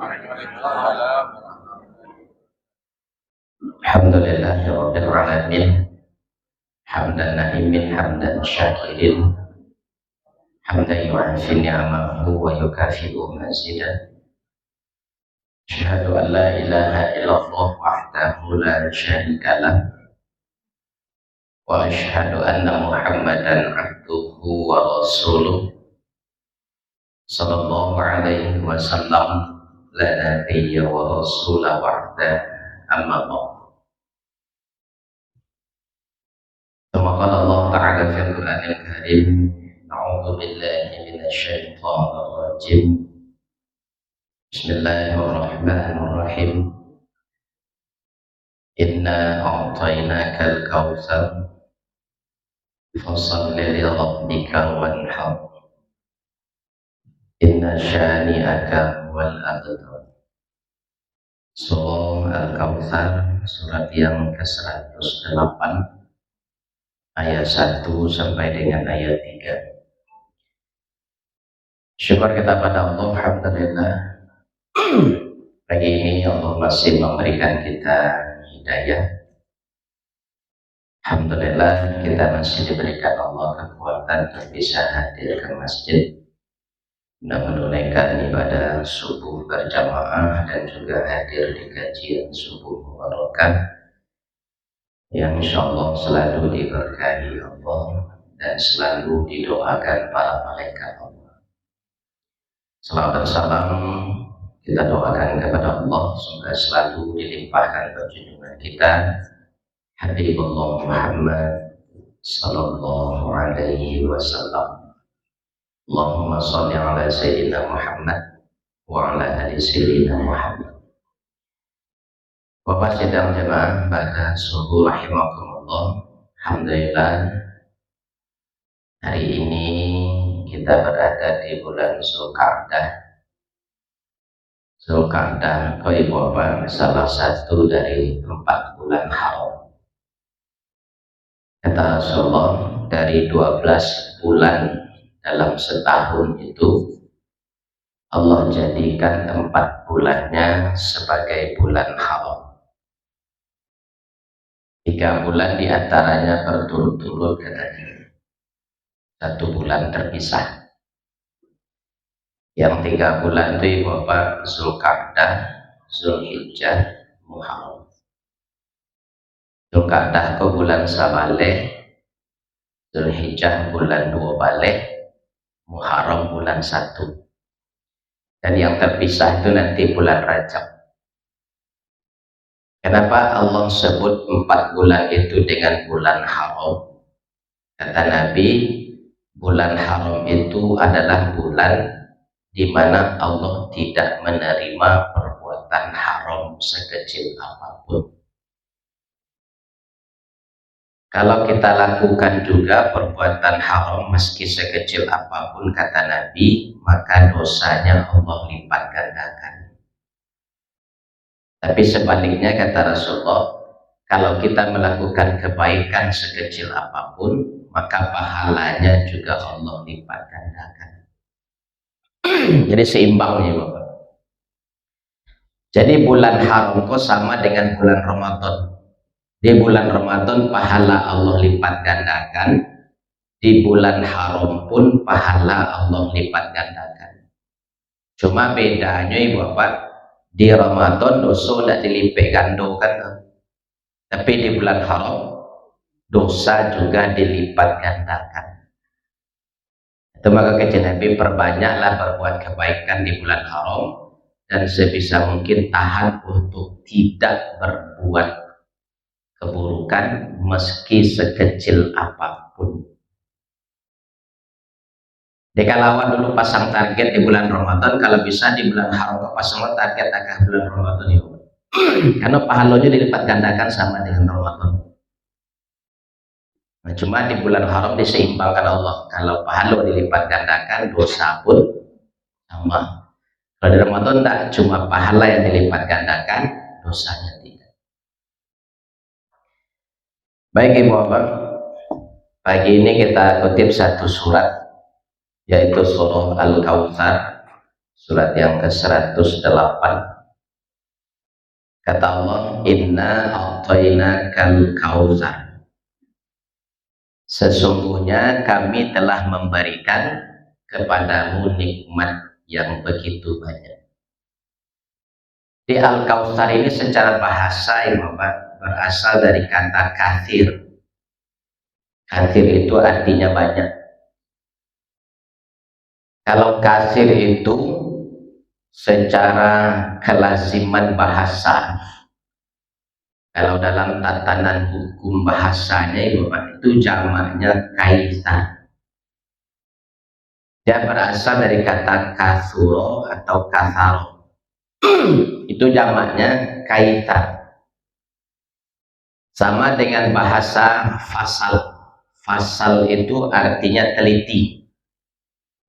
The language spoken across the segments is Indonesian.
Alhamdulillahirabbil alamin. Hamdan na'imin hamdan syakirin. Hamdan yu'afi ni'amahu wa yukafi'u mazidah. Asyhadu an la ilaha illallah wahdahu la syarika lah. Wa asyhadu anna Muhammadan abduhu wa rasuluh. Sallallahu alaihi wasallam la nabiyya wa rasulah wa'da amma ba'd. ثم قال الله تعالى في القرآن الكريم أعوذ بالله من الشيطان الرجيم بسم الله الرحمن الرحيم إنا أعطيناك الكوثر فصل لربك وانحر إن شانئك هو الأبتر. Surah Al-Kautsar, surat yang ke-108, ayat 1 sampai dengan ayat 3. Syukur kita pada Allah, alhamdulillah. Pagi ini Allah masih memberikan kita hidayah. Alhamdulillah kita masih diberikan Allah kekuatan untuk bisa hadir ke masjid dan menunaikan ibadah subuh berjamaah dan juga hadir di kajian subuh mubarakah yang insyaallah selalu diberkahi Allah dan selalu didoakan para malaikat Allah. Salawat dan salam kita doakan kepada Allah semoga selalu dilimpahkan junjungan kita Habibullah Muhammad sallallahu alaihi wasallam. Allahumma shalli ala sayyidina Muhammad wa ala ali sayyidina Muhammad. Bapak sidang jemaah pada subuh rahimakumullah. Alhamdulillah hari ini kita berada di bulan Zulqa'dah. Zulqa'dah Bapak salah satu dari 4 bulan haram. Kata Rasulullah, dari 12 bulan dalam setahun itu Allah jadikan 4 bulannya sebagai bulan haram. 3 bulan diantaranya berturut-turut katanya, 1 bulan terpisah. Yang 3 bulan itu Bapak Zulqa'dah, Zulhijjah, Muharram. Zulqa'dah ke bulan Sabaleh, Zulhijjah bulan 2 Baleh, Muharram bulan 1. Dan yang terpisah itu nanti bulan Rajab. Kenapa Allah sebut 4 bulan itu dengan bulan haram? Kata Nabi, bulan haram itu adalah bulan di mana Allah tidak menerima perbuatan haram sekecil apapun. Kalau kita lakukan juga perbuatan haram meski sekecil apapun, kata Nabi, maka dosanya Allah lipat gandakan. Tapi sebaliknya kata Rasulullah, kalau kita melakukan kebaikan sekecil apapun, maka pahalanya juga Allah lipat gandakan. Jadi seimbangnya Bapak. Jadi bulan haram kok sama dengan bulan Ramadan. Di bulan Ramadan pahala Allah lipat gandakan, di bulan haram pun pahala Allah lipat gandakan. Cuma bedanya Bapak, di Ramadan dosa tidak dilipat gandakan, tapi di bulan haram dosa juga dilipat gandakan. Itu maka kata Nabi, perbanyaklah berbuat kebaikan di bulan haram dan sebisa mungkin tahan untuk tidak berbuat keburukan meski sekecil apapun. Dekalawan dulu pasang target di bulan Ramadan, kalau bisa di bulan haram pasang target agak bulan Ramadan ya. Karena pahalanya dilipat gandakan sama dengan Ramadan. Nah, cuma di bulan haram diseimbangkan Allah. Kalau pahala dilipat gandakan, dosa pun sama. Kalau di Ramadan tidak, cuma pahala yang dilipat gandakan, dosanya tidak. Baik Ibu Bapak, pagi ini kita kutip satu surat, yaitu surah Al-Kautsar, surat yang ke-108. Kata Allah, inna a'tainakal kautsar. Sesungguhnya kami telah memberikan kepadamu nikmat yang begitu banyak. Di Al-Kautsar ini secara bahasa ya Bapak, berasal dari kata kathir. Kathir itu artinya banyak. Kalau kathir itu secara kelaziman bahasa, kalau dalam tatanan hukum bahasanya ya Bapak, itu jamaknya kaisar. Dia berasal dari kata kasuro atau kasaro. Itu jamaknya kaisar. Sama dengan bahasa fasal. Fasal itu artinya teliti.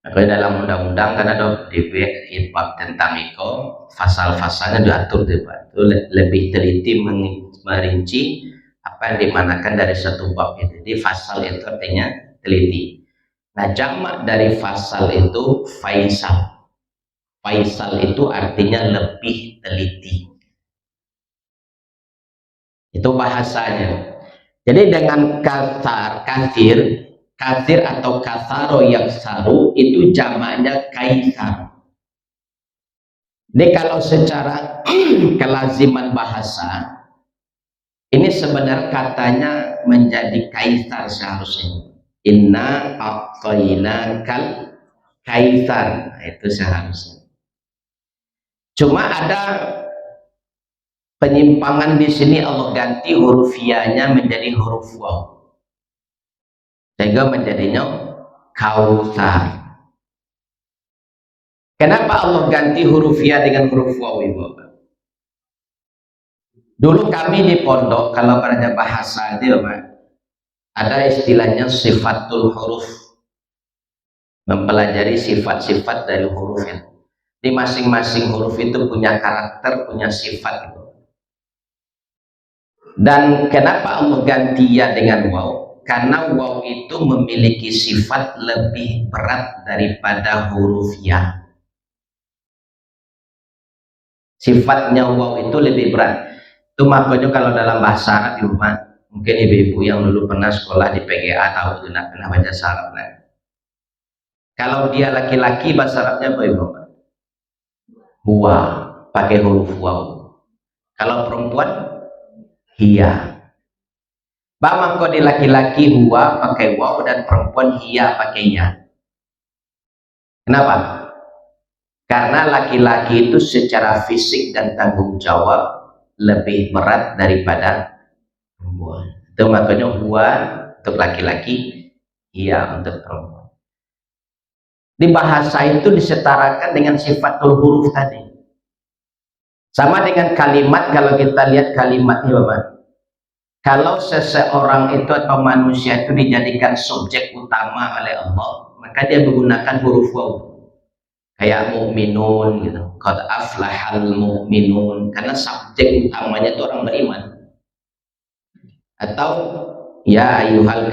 Kalau dalam undang-undang kan ada di bab tentang itu, fasal-fasalnya diatur itu lebih teliti merinci apa yang dimanakan dari satu bab itu. Jadi fasal itu artinya teliti. Nah, jamak dari fasal itu faisal. Faisal itu artinya lebih teliti. Itu bahasanya. Jadi dengan kasar, kasir atau kasaro yang saru itu jamaknya kaisar. Jadi kalau secara kelaziman bahasa, ini sebenarnya katanya menjadi kaisar seharusnya. Inna a'tainakal kaisar. Nah, itu seharusnya. Cuma ada penyimpangan di sini, Allah ganti huruf ya-nya menjadi huruf waw. Sehingga menjadinya kautsar. Kenapa Allah ganti huruf ya dengan huruf waw itu? Dulu kami di pondok kalau belajar bahasa itu ada istilahnya sifatul huruf. Mempelajari sifat-sifat dari huruf itu. Di masing-masing huruf itu punya karakter, punya sifat. Dan kenapa Allah ganti ya dengan waw? Karena waw itu memiliki sifat lebih berat daripada huruf ya. Sifatnya waw itu lebih berat. Itu makanya kalau dalam bahasa Arab di rumah, mungkin ibu-ibu yang dulu pernah sekolah di PGA tahu itu pernah baca Arab. Kalau dia laki-laki bahasa Arabnya apa ibu? Huwa, pakai huruf waw. Kalau perempuan, hiya. Bama kok di laki-laki huwa pakai waw dan perempuan hiya pakai ya. Kenapa? Karena laki-laki itu secara fisik dan tanggung jawab lebih berat daripada perempuan. Itu makanya huwa untuk laki-laki, hiya untuk perempuan. Di bahasa itu disetarakan dengan sifatul huruf tadi. Sama dengan kalimat, kalau kita lihat kalimatnya Bapak. Kalau seseorang itu atau manusia itu dijadikan subjek utama oleh Allah, maka dia menggunakan huruf waw. Kayak mukminun gitu. Qad aflahal mu'minun, karena subjek utamanya itu orang beriman. Atau ya ayyuhal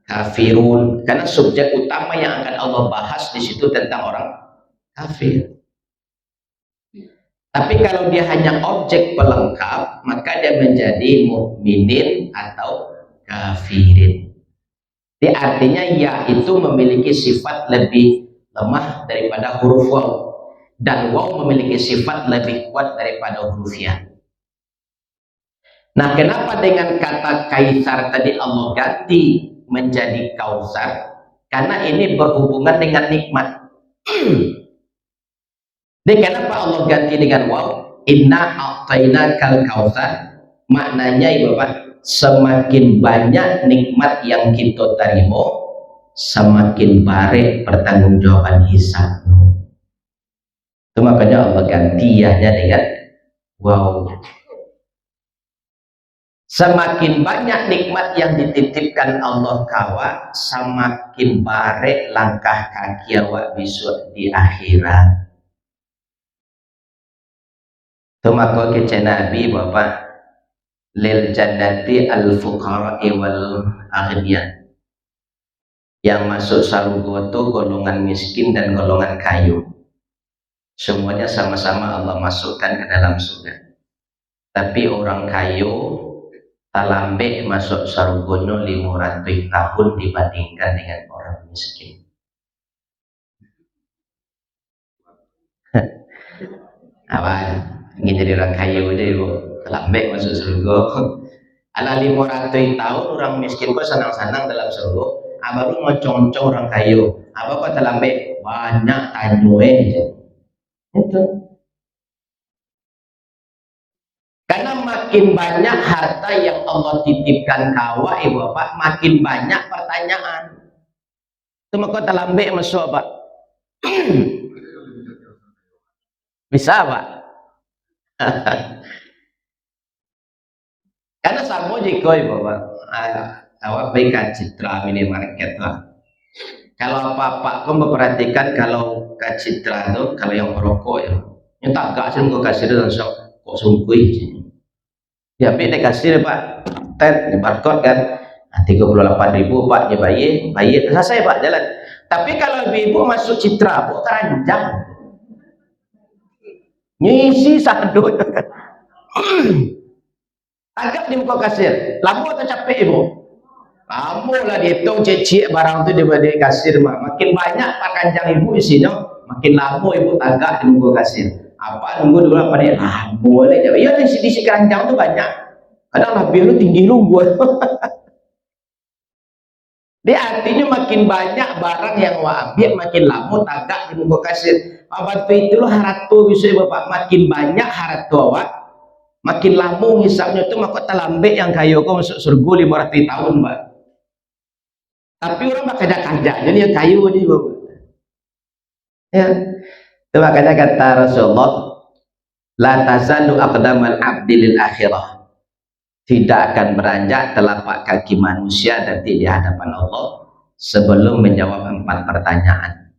kafirun, karena subjek utama yang akan Allah bahas di situ tentang orang kafir. Tapi kalau dia hanya objek pelengkap, maka dia menjadi mukminin atau kafirin. Jadi artinya ya itu memiliki sifat lebih lemah daripada huruf waw, dan waw memiliki sifat lebih kuat daripada huruf ya. Nah, kenapa dengan kata kaisar tadi Allah ganti menjadi kautsar? Karena ini berhubungan dengan nikmat. Jadi kenapa Allah ganti dengan waw? Inna a'tainakal kautsar. Maknanya ya Bapak, semakin banyak nikmat yang kita terima, semakin baik pertanggungjawaban hisab. Itu makanya Allah gantiannya dengan wow. Semakin banyak nikmat yang dititipkan Allah kawa, semakin baik langkah kaki awak besok di akhirat. Itu makanya kata Nabi Bapak, lil jannati al fuqara'i wal aghniya. Yang masuk surga itu golongan miskin dan golongan kaya. semuanya sama-sama Allah masukkan ke dalam surga. Tapi orang kayu talambe masuk surga 500 tahun dibandingkan dengan orang miskin. Apa? Ingin jadi orang kayu aja ibu, talambe masuk surga. Ala 500 tahun orang miskin kok senang-senang dalam surga. Baru mau concong orang kayu. Apa kok talambe banyak tanyue. Itu. Karena makin banyak harta yang Allah titipkan kawa ibu bapak, makin banyak pertanyaan. Itu maka talambe masuk apa? Bisa pak? Karena sama jika ibu bapak, awak baik citra minimarket lah. Kalau apa-apa kau memperhatikan kalau ke citra itu, kalau yang merokok ya, yang tak gak sih kau kasih dia langsung kok sungkui. Ya, tapi kasih pak, tet, barcode kan, 38.000 pak, ya bayi, selesai pak jalan. Tapi kalau ibu masuk citra, bu teranjang, ngisi satu, anggap di muka kasir, lama atau capek ibu? Lama lah dihitung cecik barang itu di kasir mah, makin banyak pak kanjang ibu isinya, makin lama ibu tagak di muka kasir. Apa nunggu dulu apa dia? Boleh aja. Iya di keranjang tuh banyak. Kadang lebih lu tinggi lu buat. Dia artinya makin banyak barang yang ambil makin lama tagak di muka kasir. Apa itu lu haratu bisa bapak makin banyak haratu awak, makin lama hisapnya tuh maka talambe yang kayu kau masuk surga 500 tahun mbak. Tapi orang mah kerja jadi yang kayu ini bapak. Ya. Itu makanya kata Rasulullah, la tazalu aqdamal abdi lil akhirah, tidak akan beranjak telapak kaki manusia nanti di hadapan Allah sebelum menjawab 4 pertanyaan.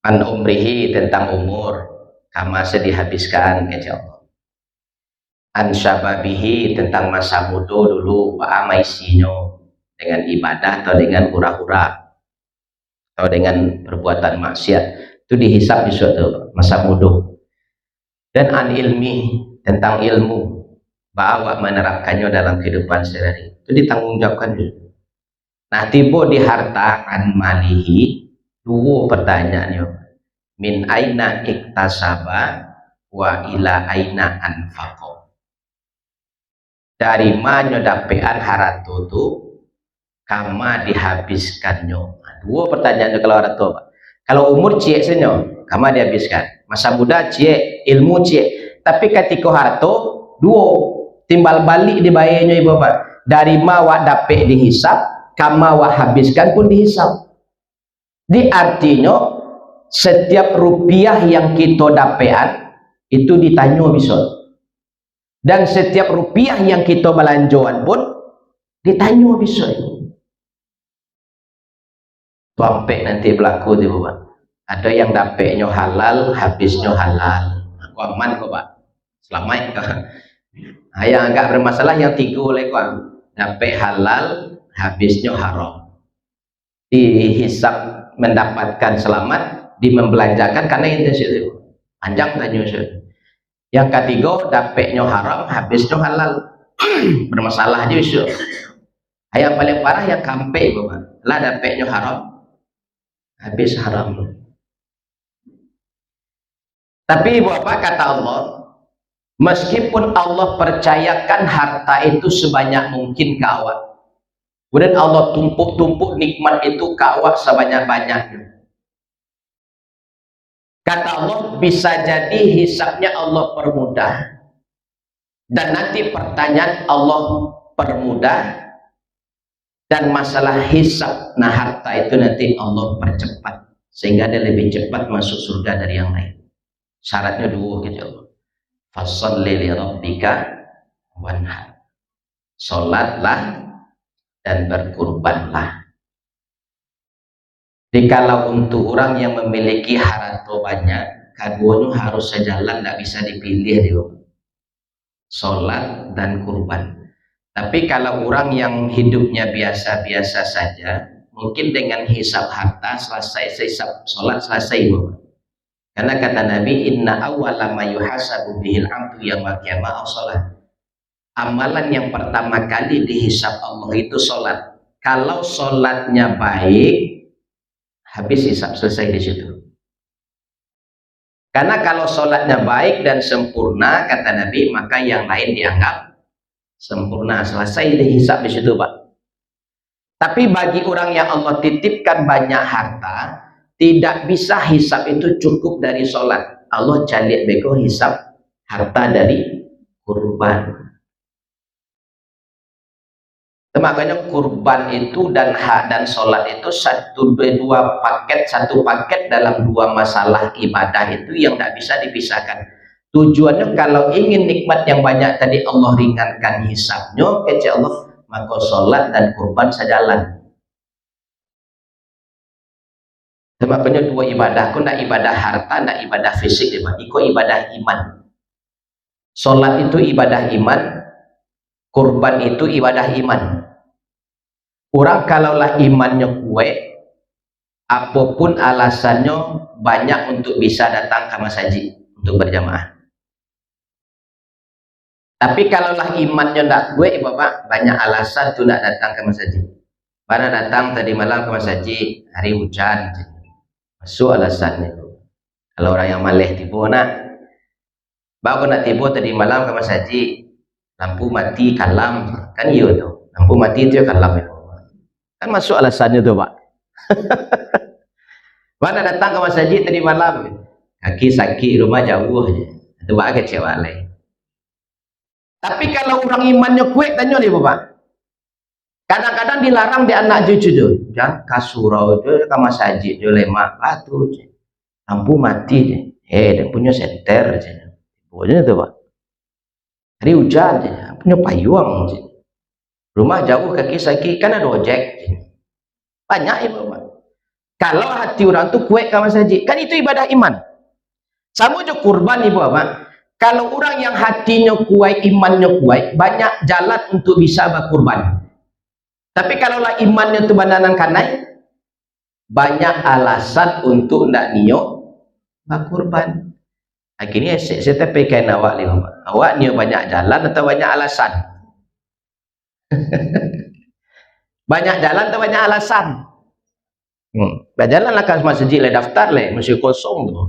An umrihi, tentang umur, kama dihabiskan ke Allah. An syababihi, tentang masa muda dulu, wa amaisinya, dengan ibadah atau dengan hura-hura atau dengan perbuatan maksiat, itu dihisap di suatu masa muda. Dan an ilmi, tentang ilmu, bahwa menerapkannya dalam kehidupan sehari-hari, itu ditanggungjawabkan dulu. Nah tiba di harta an malihi, 2 pertanyaannya, min aina iktasaba wa ila aina anfaqo, dari mana dapean harta itu kama dihabiskannya. Nah, 2 pertanyaan kalau harta. Kalau umur cie senyo kama dihabiskan, masa muda cie, ilmu cie, tapi ketika harta 2 timbal balik dibayarnya ibu bapak, dari mawa dapet dihisap, kama wa habiskan pun dihisap. Di artinya setiap rupiah yang kita dapetan itu ditanya bisa, dan setiap rupiah yang kita belanjoan pun ditanya bisa. Sampai nanti berlaku di bapak, ada yang dapetnya halal, habisnya halal, aku aman kok pak, selamat kok. Nah, yang agak bermasalah yang 3 oleh kok, dapet halal, habisnya haram, dihisap mendapatkan selamat, dimembelanjakan karena intensi itu panjang tanya. Yang ketiga dapetnya haram, habisnya halal, bermasalah aja isu. Yang paling parah yang kampe bapak, lah dapetnya haram, habis haram. Tapi bapak kata Allah, meskipun Allah percayakan harta itu sebanyak mungkin ke awak, kemudian Allah tumpuk-tumpuk nikmat itu ke awak sebanyak-banyaknya, kata Allah bisa jadi hisapnya Allah permudah, dan nanti pertanyaan Allah permudah, dan masalah hisap nah harta itu nanti Allah percepat sehingga dia lebih cepat masuk surga dari yang lain. Syaratnya 2 gitu Allah. Fasholli li rabbika wanhar, sholatlah dan berkurbanlah. Jikalau untuk orang yang memiliki harta banyak, keduanya harus sejalan, tidak bisa dipilih dia, sholat dan kurban. Tapi kalau orang yang hidupnya biasa-biasa saja, mungkin dengan hisap harta selesai, hisap sholat selesai bapak. Karena kata Nabi, inna awwala ma yuhasabu bihil abdu yaumil qiyamah as-shalah. Amalan yang pertama kali dihisab Allah itu sholat. Kalau sholatnya baik, habis hisab, selesai di situ. Karena kalau sholatnya baik dan sempurna, kata Nabi, maka yang lain dianggap sempurna. Selesai dihisab di situ, Pak. Tapi bagi orang yang Allah titipkan banyak harta, tidak bisa hisab itu cukup dari sholat. Allah calik beko hisab harta dari kurban. Makanya kurban itu dan hak dan sholat itu satu paket dalam dua masalah ibadah itu yang tidak bisa dipisahkan. Tujuannya kalau ingin nikmat yang banyak tadi Allah ringankan hisabnya, kece Allah, maka sholat dan kurban sejalan. Makanya dua ibadah, aku nak ibadah harta, nak ibadah fisik, ikut ibadah iman. Sholat itu ibadah iman, kurban itu ibadah iman. Orang kalaulah imannya kuat, apapun alasannya banyak untuk bisa datang ke masjid untuk berjamaah. Tapi kalaulah imannya tidak kuat, Bapak, banyak alasan tu nak datang ke masjid. Mana datang tadi malam ke masjid, hari hujan, masuk alasannya. Kalau orang yang malih tiba nak, baru nak tiba tadi malam ke masjid, lampu mati kalam, kan iya tu, lampu mati itu kalam itu. Kan masuk alasannya tu, Pak. Mana datang ke masjid tadi malam, kaki sakit, rumah jauh aja, itu Pak kecewa lain. Tapi kalau orang imannya kuat, tanya dia, Bapak. Kadang-kadang dilarang di anak cucu tu, jangan kasurau tu, ke masjid tu lemak batu, lampu mati, dia punya senter je, punya tu, Pak. Hari hujan je, punya payung je. Rumah jauh, kaki sakit, kan ada ojek. Banyak ya, Bapak. Kalau hati orang tu kuat ke masjid, kan itu ibadah iman. Sama je kurban, Ibu Bapak. Kalau orang yang hatinya kuat, imannya kuat, banyak jalan untuk bisa berkurban. Tapi kalaulah imannya tu bananan kanai, banyak alasan untuk nak niat berkurban. Akhirnya saya tepikan awak ni, Bapak. Awak niat banyak jalan atau banyak alasan? Banyak jalan atau banyak alasan? Berjalan lah ke masjid, daftar lah, masih kosong tu.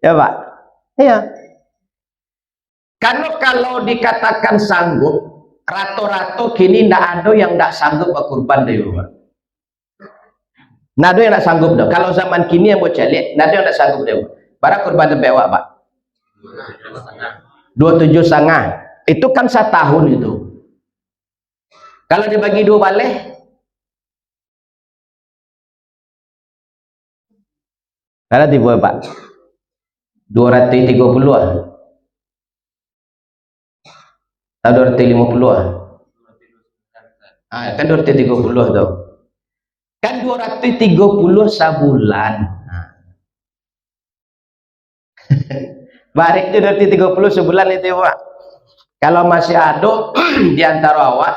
Ya, Pak. Ya. Kalau dikatakan sanggup, rato-rato kini tidak ada yang tidak sanggup berkurban deh, Pak. Tidak ada yang tidak sanggup deh. Kalau zaman kini yang bocah lihat, tidak ada yang tidak sanggup deh. Para kurban lebih awak, Pak. 27,5. Itu kan setahun itu. Kalau dibagi dua balik, ada tiba, Pak. 230 ah. Atau 250 ah. Kan 230 tu. Kan 230 sebulan. Barik itu 230 sebulan itu, Pak. Kalau masih ada di antara awak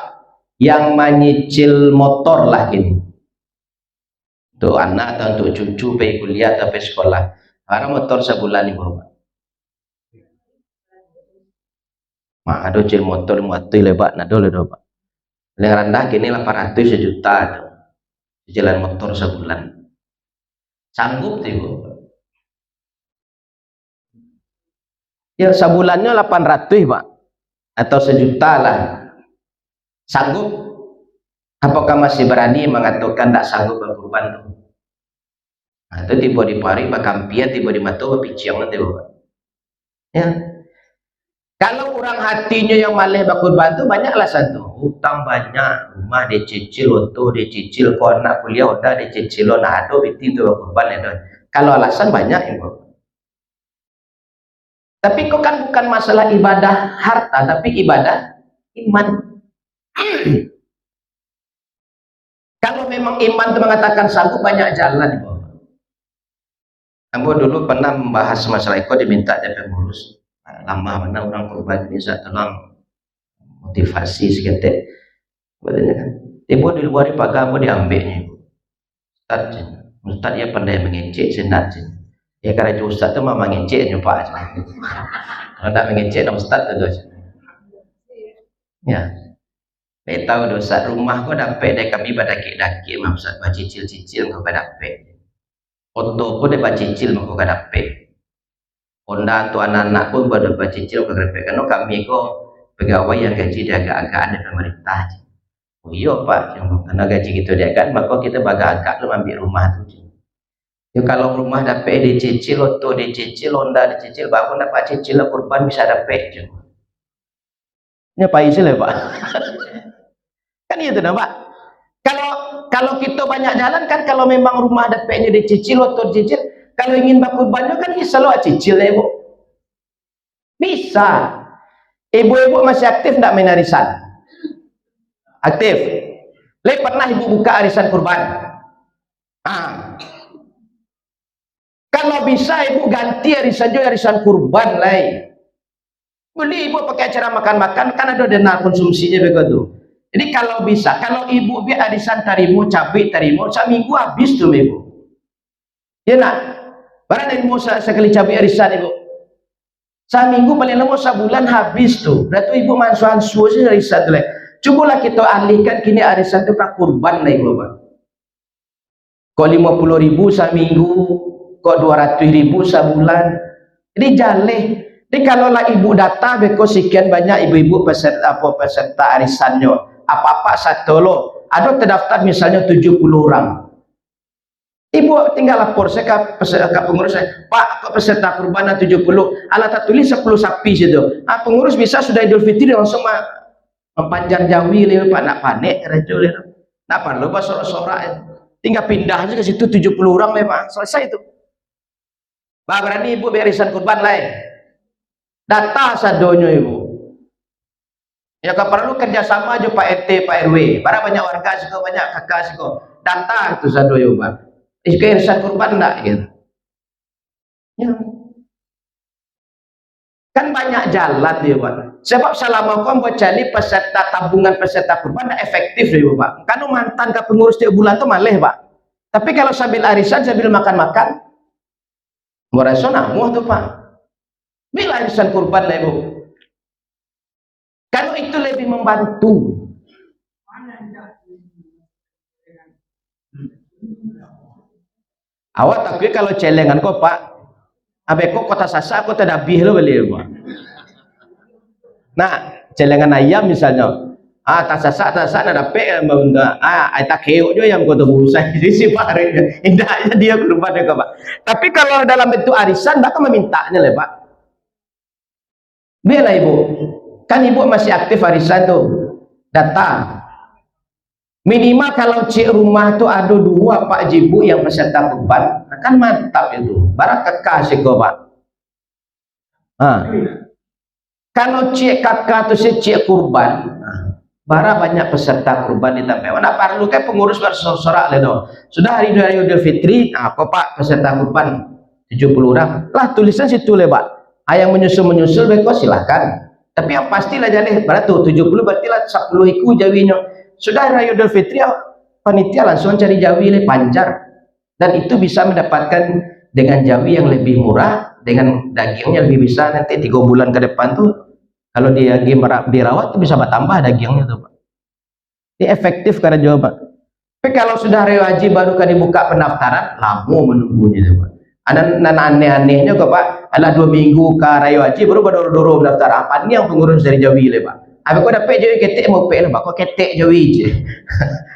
yang menyicil motor lah gini, untuk anak atau untuk cucu pergi kuliah atau pergi sekolah, karena motor sebulan Ibu, Pak. Ada cil motor mati lebat nado ledo, Pak. Yang rendah gini 800 sejuta tuh. Cicilan motor sebulan. Sanggup tuh, Ibu. Ya sebulannya 800, Pak. Atau sejuta lah. Sanggup? Apakah masih berani mengatakan tak sanggup berkurban tuh? Nah, itu tiba di pari, bakampian, tiba di mata, bapiciang nanti, Bapak. Ya. Kalau orang hatinya yang malih berkurban itu banyak alasan tuh. Hutang banyak, rumah dicicil, auto dicicil, kau anak kuliah udah dicicil, nah ada itu berkurban itu. Kalau alasan banyak ya, Bapak. Tapi kok kan bukan masalah ibadah harta, tapi ibadah iman. Kalau memang iman itu mengatakan sanggup, banyak jalan, Bapak. Kamu dulu pernah membahas masalah itu, diminta jadi pengurus. Lama mana orang kurban ini saya tolong motivasi seketek, katanya kan. Tiba di luar Pak kamu diambilnya, Ustaz ya pandai mengecek senat sih. Ya karena itu Ustaz tu memang mengecek nyoba aja. Kalau tak mengecek dong Ustaz tu dosa. Ya. Dia tahu dosa rumah kau dapat dari kami pada daki mah Ustaz cicil kau dapat. Foto pun dia cicil kau dapat. Honda tu anak-anak pun pada cicil kau dapat. Karena kami kau pegawai yang gaji dia agak-agak ada pemerintah. Oh iya Pak, karena gaji kita dia kan, maka kita agak-agak ambil rumah tu. Ya kalau rumah dapat dicicil, oto dicicil, Honda dicicil, bangun dapat cicil, kurban bisa dapat je. Ini apa istilah Pak? Kan itu nah Pak. Kalau kita banyak jalan kan, kalau memang rumah dapatnya dicicil, oto dicicil, kalau ingin berkurbannya kan bisa lo cicil ya Ibu. Bisa. Ibu-ibu masih aktif tidak main arisan? Aktif. Pernah ibu buka arisan kurban? Kalau bisa ibu ganti arisan kurban lain. Beli ibu pakai acara makan-makan kan ada dana konsumsinya begitu. Jadi kalau bisa, kalau ibu biar arisan tarimu, cabai tarimu, seminggu habis tuh ibu. Ya nak, barang dari mau sekali cabai arisan ibu. Seminggu paling lama sebulan habis tuh. Berarti ibu mansu-mansu sih arisan tuh. Cobalah kita alihkan kini arisan itu ke kurban lah ibu. Kok 50.000 seminggu, kok 200.000 sebulan. Jadi jaleh. Jadi kalau lah ibu data beko sekian banyak ibu-ibu peserta arisannya, apa-apa satu lo, ada terdaftar misalnya 70 orang. Ibu tinggal lapor saya ke pengurus saya, Pak, kok peserta kurban 70, alat tulis 10 sapi situ. Pengurus bisa sudah Idul Fitri langsung mempanjang jawi Pak, nak panik rajo nak perlu pas sorak-sorak tinggal pindah aja ke situ 70 orang Pak, selesai itu. Bah berani ibu berisan kurban lain. Data sadonyo ibu. Ya kalau perlu kerjasama aja Pak RT, Pak RW. Para banyak warga sih banyak kakak sih data itu sadonyo Pak. Irisan kurban enggak gitu. Ya. Kan banyak jalan ya Pak. Sebab selama kau buat cari peserta tabungan peserta kurban enggak efektif ya Pak. Kan mantan ke pengurus tiap bulan tuh maleh Pak. Tapi kalau sambil arisan sambil makan-makan, merasa namuh tuh Pak. Bila arisan kurban lah ibu. Kalau itu lebih membantu. Awak takut kalau celengan kok Pak. Abe kok kota Sasa aku tidak bih lo beli Pak. Nah, celengan ayam misalnya. Tak Sasa ada pe bunda. Aita keo jo yang kau tunggu saya si Pak. Indahnya dia kurban ya Pak. Tapi kalau dalam bentuk arisan, tak memintanya lah Pak. Biarlah ibu, kan ibu masih aktif arisan tuh, data. Minimal kalau cik rumah tuh ada 2 Pak Jibu yang peserta kurban, kan mantap itu. Barang kakak sih kok Pak. Kalau cik kakak tuh si cik kurban, bara banyak peserta kurban di tempat. Mana perlu kan pengurus bersorak ledo. Sudah hari Idul Fitri, kok Pak peserta kurban 70 orang. Lah tulisan situ le Pak. Yang menyusul beko silahkan. Tapi yang pastilah jadi berarti 70 berarti lah 10 iku jawinya. Sudah Raya Idul Fitri panitia langsung cari jawi le panjar. Dan itu bisa mendapatkan dengan jawi yang lebih murah, dengan dagingnya lebih bisa nanti 3 bulan ke depan tuh kalau dia dirawat tuh bisa bertambah dagingnya tuh Pak. Ini efektif karena jawaban. Tapi kalau sudah Raya Haji baru kan dibuka pendaftaran, lama menunggunya tuh Pak. Ada aneh-anehnya kok Pak, adalah 2 minggu ke Raya Haji baru doro daftar apa nih yang pengurus dari Jawi le Pak. Apa kok dapat Jawi ketek mau pe le Pak, kok ketek Jawi je.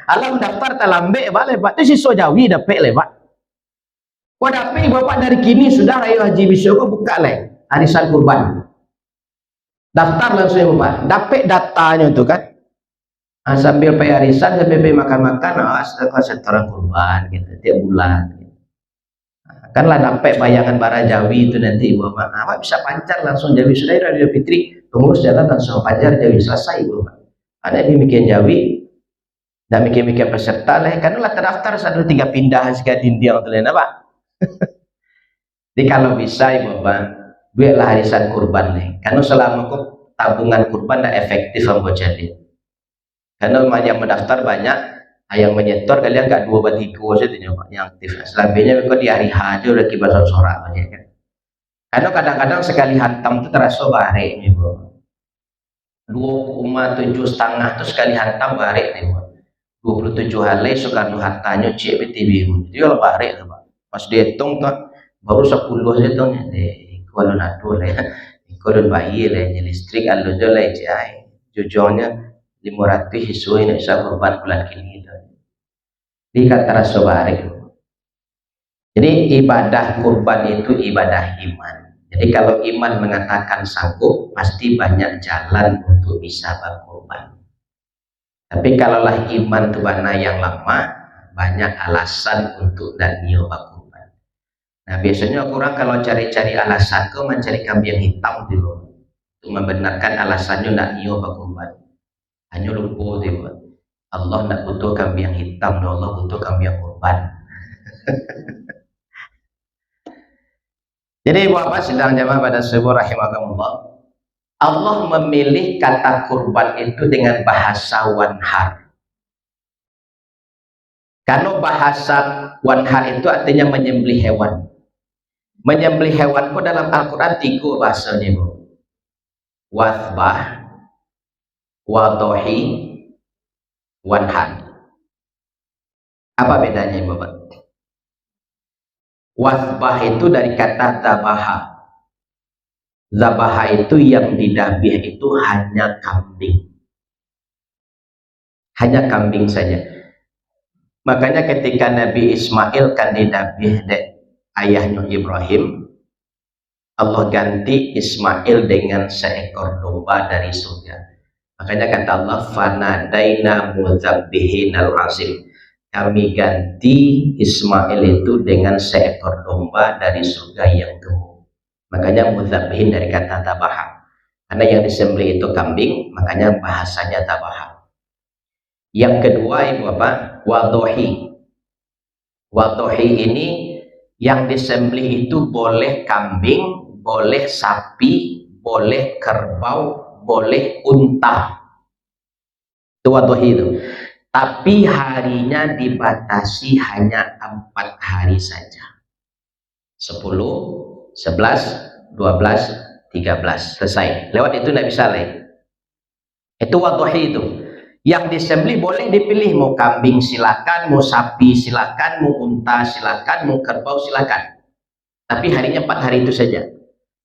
Alam daftar talambe Pak le Pak, itu siswa Jawi dapat le Pak. Kok dapat Bapak dari kini sudah Raya Haji bisa kok buka le arisan kurban. Daftar langsung ya Pak, dapat datanya itu kan. Sambil pay arisan, sambil pay makan-makan, setoran kurban gitu tiap bulan. Kan lah dapat bayangan bara Jawi itu nanti ibu Bapak. Awak bisa pancar langsung Jawi sudah Idul Fitri, pengurus jalan langsung pancar Jawi selesai ibu Bapak. Ada yang bikin Jawi, dan bikin peserta lah. Kan lah terdaftar satu 3 pindah sekali dia untuk lain apa. Jadi kalau bisa ibu Bapak, biarlah arisan kurban nih. Karena selama tabungan kurban tidak efektif ambo jadi. Karena yang mendaftar banyak, Yang menyetor kalian nggak dua batigo saja yang aktif. Selebihnya mereka di hari H aja udah kibasan sorak aja kan. Karena kadang-kadang sekali hantam itu terasa bare nih bu. 2,7 setengah itu sekali hantam bare nih bu. 27 hari Soekarno Hattanya cek BTB itu ya bare tuh pak. Pas dihitung tuh baru 10 aja tuh nih. Kalau nado lah ya. Kalau bayi lah listrik alur lah cai. Jujurnya 500 sesuai nih saya korban bulan kini itu. Di kata sobari. Jadi ibadah kurban itu ibadah iman. Jadi kalau iman mengatakan sanggup, pasti banyak jalan untuk bisa berkurban. Tapi kalaulah iman itu mana yang lama, banyak alasan untuk dan nio berkurban. Nah biasanya orang kalau cari-cari alasan, kau mencari kambing hitam dulu untuk membenarkan alasannya nak nio berkurban. Hanya lupa dia. Allah nak butuh kambing hitam, Allah butuh kambing kurban. Jadi Bapak sedang jamaah pada subuh rahimakumullah. Allah memilih kata kurban itu dengan bahasa wanhar. Karena bahasa wanhar itu artinya menyembelih hewan. Menyembelih hewan pun dalam Al-Quran 3 bahasanya bu. Wathbah, wadohi, wanhar. Apa bedanya Bapak? Wathbah itu dari kata zabaha. Zabaha itu yang didabih itu hanya kambing. Hanya kambing saja. Makanya ketika Nabi Ismail kan didabih ayahnya Ibrahim, Allah ganti Ismail dengan seekor domba dari surga. Makanya kata Allah, fanadaina mudzabbihin al-azim. Kami ganti Ismail itu dengan seekor domba dari surga yang gemuk. Makanya mudzabbihin dari kata tabaha. Karena yang disembelih itu kambing, makanya bahasanya tabaha. Yang kedua ibu bapak, wadohi. Wadohi ini yang disembelih itu boleh kambing, boleh sapi, boleh kerbau, boleh unta. Itu wadohi itu. Tapi harinya dibatasi hanya 4 hari saja. 10, 11, 12, 13. Selesai. Lewat itu tidak bisa lain. Itu wadohi itu. Yang disembelih boleh dipilih. Mau kambing silakan, mau sapi silakan, mau unta silakan, mau kerbau silakan. Tapi harinya 4 hari itu saja.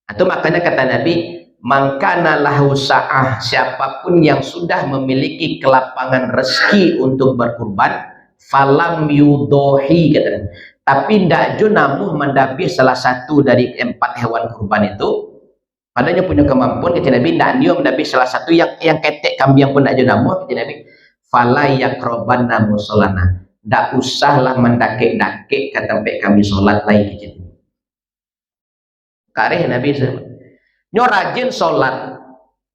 Atau makanya kata Nabi, mangkana lahu sa'ah, siapapun yang sudah memiliki kelapangan rezeki untuk berkurban, falam yudohi katanya. Tapi ndak jo namuh mendabih salah satu dari 4 hewan kurban itu, padanya punya kemampuan kata Nabi, ndak dia mendabih salah satu yang ketek kambing pun ndak jo namuh kata Nabi, fala yakroban namu solana, ndak usahlah mendakek-dakek kata kami sholat lagi gitu. Kareh Nabi nyo rajin sholat,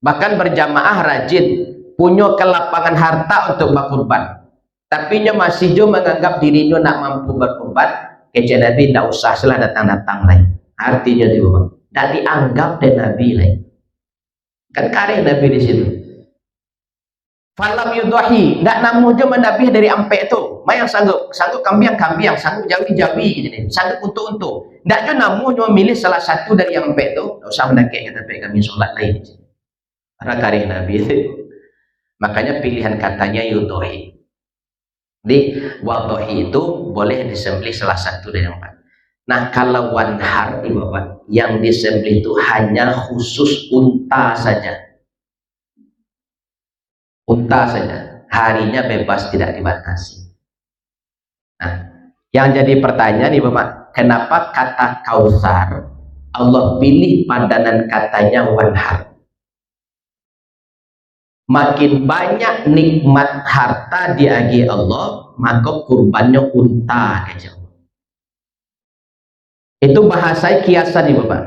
bahkan berjamaah rajin, punya kelapangan harta untuk berkurban, tapi nyo masih jo menganggap dirinya nak mampu berkurban, kece Nabi tidak usah salah datang-datang lain. Artinya itu tidak dianggap dan Nabi lain. Kan kareh Nabi di situ. Falam yudahi, tidak namu jo menabih dari ampe itu. Mayang sanggup kambing, sanggup jawi gitu nih, sanggup untuk. Tidak jo namu jo memilih salah satu dari yang ampe itu. Tidak usah mendakek kata kami sholat lain. Karena kareh Nabi itu. Makanya pilihan katanya yudahi. Di wadohi itu boleh disembelih salah satu dari 4. Nah kalau wanhar di bawah yang disembelih itu hanya khusus unta saja. Unta saja. Harinya bebas tidak dibatasi. Nah yang jadi pertanyaan nih Bapak, kenapa kata Kautsar Allah pilih padanan katanya wanhar? Makin banyak nikmat harta diagi Allah, maka kurbannya unta aja. Itu bahasa kiasan nih Bapak.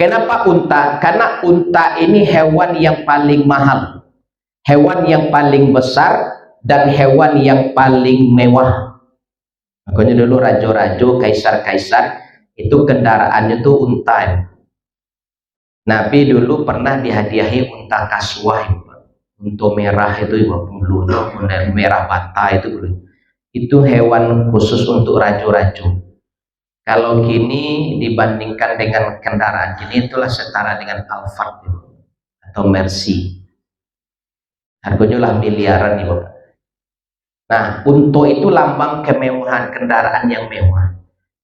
Kenapa unta? Karena unta ini hewan yang paling mahal, hewan yang paling besar, dan hewan yang paling mewah. Makanya dulu raja-raja, kaisar-kaisar itu kendaraannya tuh unta. Nabi dulu pernah dihadiahi unta kaswah. Untuk merah itu bulunya merah bata itu itu hewan khusus untuk raju-raju. Kalau kini dibandingkan dengan kendaraan kini itulah setara dengan Alphard atau Mercy. Harganya lah miliaran nih Bapak. Nah, untuk itu lambang kemewahan, kendaraan yang mewah.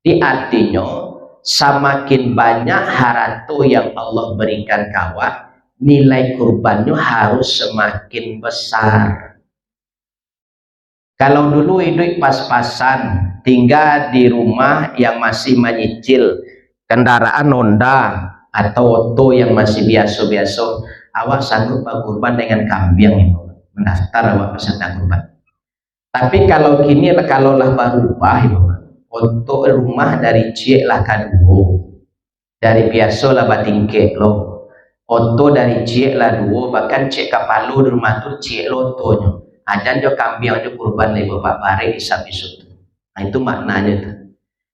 Di artinya semakin banyak harta yang Allah berikan kawan, nilai kurbannya harus semakin besar. Kalau dulu hidup pas-pasan, tinggal di rumah yang masih menyicil kendaraan Honda atau Otto yang masih biasa-biasa, awak sanggup berkurban dengan kambing, mendaftar awak peserta kurban. Tapi kalau kini kalaulah berubah, untuk rumah dari cik lah kaduo, dari biasa lah batingkek lo, Otto dari cik lah duo, bahkan cik kapalu di rumah tu cik lo tonyo. Ajan jo kambing jo kurban lagi Bapak bare isap-isap. Nah itu maknanya tuh.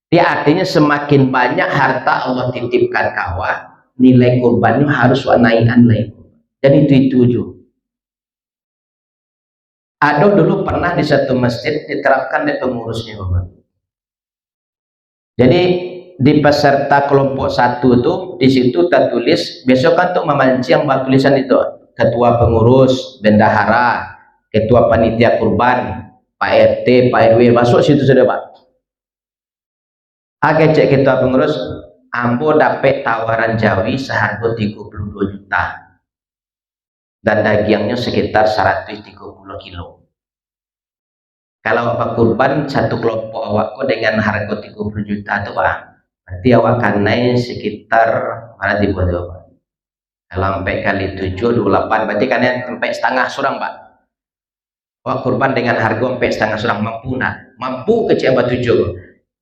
Dia artinya semakin banyak harta Allah titipkan kawan, nilai kurbannya harus naikkan lagi. Dan itu juga. Ada dulu pernah di satu masjid diterapkan di pengurusnya Bapak. Jadi di peserta kelompok 1 tuh di situ tertulis besok kan untuk memancing yang tulisan itu ketua pengurus, bendahara, ketua panitia kurban, Pak RT, Pak RW, masuk situ sudah Pak. Cek ketua pengurus, ambo dapat tawaran Jawi seharga 32 juta dan dagingnya sekitar 130 kilo. Kalau Bapak kurban satu kelompok awakku dengan harga 30 juta itu Pak, berarti awak akan naik sekitar mana dibuat Pak? Kalau sampai kali 7, 28, berarti kan sampai setengah surang Pak. Wah kurban dengan harga sampai setengah surang mampu kecil batu tujuh.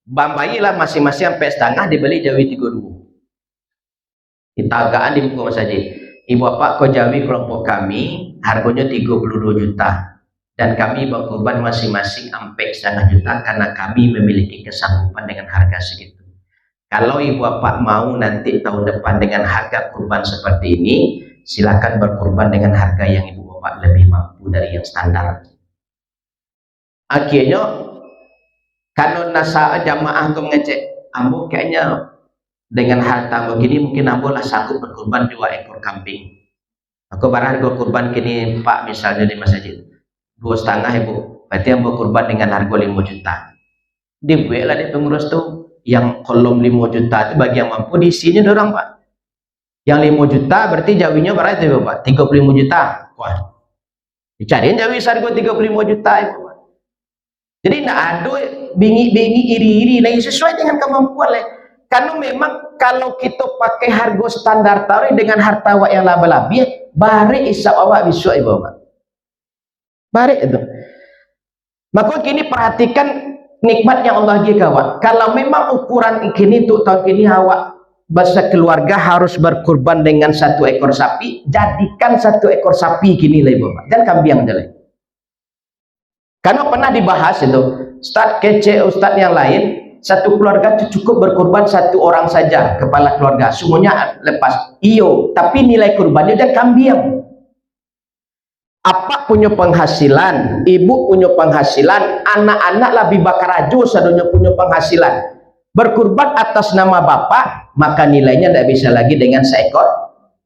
Bambayilah masing-masing sampai setengah dibeli Jawi 32. Ditagaan di muka saja. Ibu bapak kau Jawi kelompok kami harganya 32 juta dan kami berkurban masing-masing sampai setengah juta karena kami memiliki kesanggupan dengan harga segitu. Kalau ibu bapak mau nanti tahun depan dengan harga kurban seperti ini, silakan berkurban dengan harga yang ibu bapak lebih mampu dari yang standar. Akhirnya kalau nasa jamaah aku mengecek, ambo kayaknya dengan harta begini mungkin ambo lah sanggup berkurban 2 ekor kambing. Aku barang harga kurban kini Pak misalnya di masjid 2,5 ibu, berarti ambo kurban dengan harga 5 juta. Dibuat lah di pengurus tuh yang kolom 5 juta itu bagi yang mampu di sini dorang Pak. Yang 5 juta berarti Jawinya berapa itu Pak? 35 juta. Wah, dicariin Jawi harga 35 juta ibu. Jadi tidak ada bingi-bingi iri-iri lagi sesuai dengan kemampuan lah. Karena memang kalau kita pakai harga standar taruh dengan harta awak yang laba-labi, bari isap awak bisa ibu bapak. Bari itu. Maka kini perhatikan nikmat yang Allah bagi kawan. Kalau memang ukuran kini untuk tahun kini awak bahasa keluarga harus berkurban dengan 1 ekor sapi, jadikan 1 ekor sapi kini lah ibu bapak. Dan kambing jalan. Karena pernah dibahas itu, Ustadz kece, Ustadz yang lain, satu keluarga itu cukup berkurban 1 orang saja, kepala keluarga, semuanya lepas. Iyo, tapi nilai kurbannya dan kambing. Apa punya penghasilan, ibu punya penghasilan, anak-anak lebih bakar raju, sadonya punya penghasilan. Berkurban atas nama bapak, maka nilainya tidak bisa lagi dengan seekor